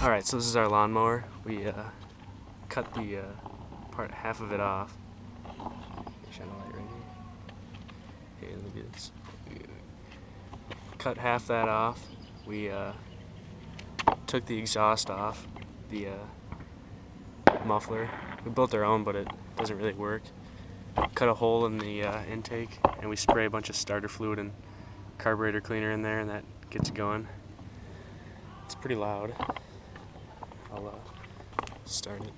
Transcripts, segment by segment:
Alright, so this is our lawnmower. We cut the half of it off. Shine a light right here. Hey, look at this. Cut half that off. We took the exhaust off, the muffler. We built our own, but it doesn't really work. Cut a hole in the intake, and we spray a bunch of starter fluid and carburetor cleaner in there, and that gets it going. It's pretty loud. I'll start it.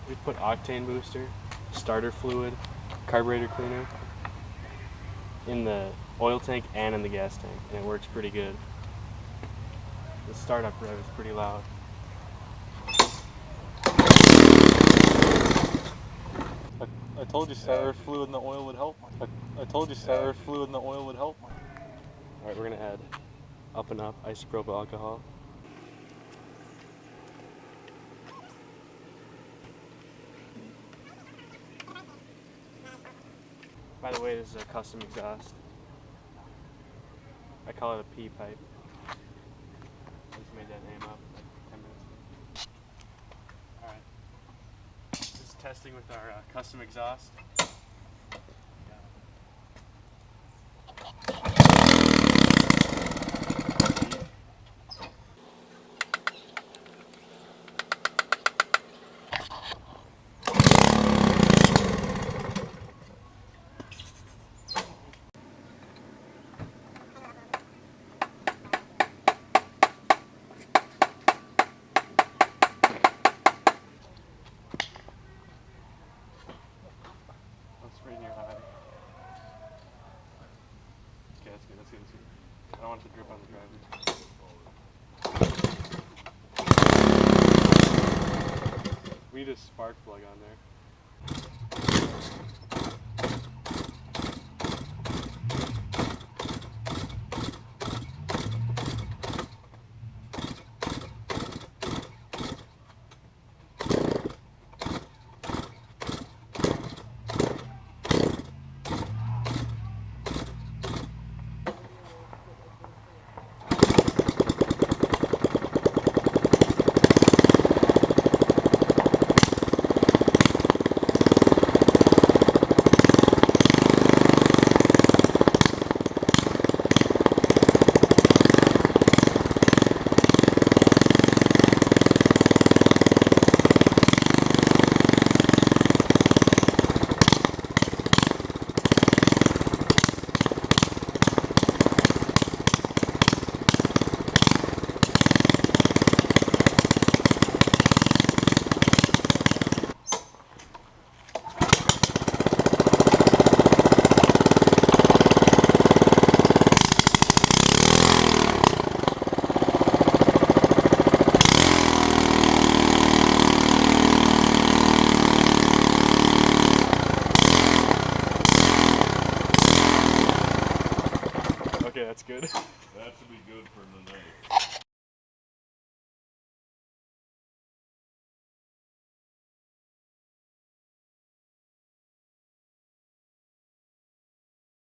We put octane booster, starter fluid, carburetor cleaner in the oil tank and in the gas tank, and it works pretty good. The startup rev is pretty loud. I told you starter fluid in the oil would help. I told you starter fluid in the oil would help. Alright, we're going to add Up and Up isopropyl alcohol. By the way, this is a custom exhaust. I call it a P pipe. I just made that name up like 10 minutes ago. Alright. This is testing with our custom exhaust. Right near high. Okay, that's good, that's good, that's good. I don't want it to drip on the driver. We need a spark plug on there. Okay, that's good. That should be good for the night.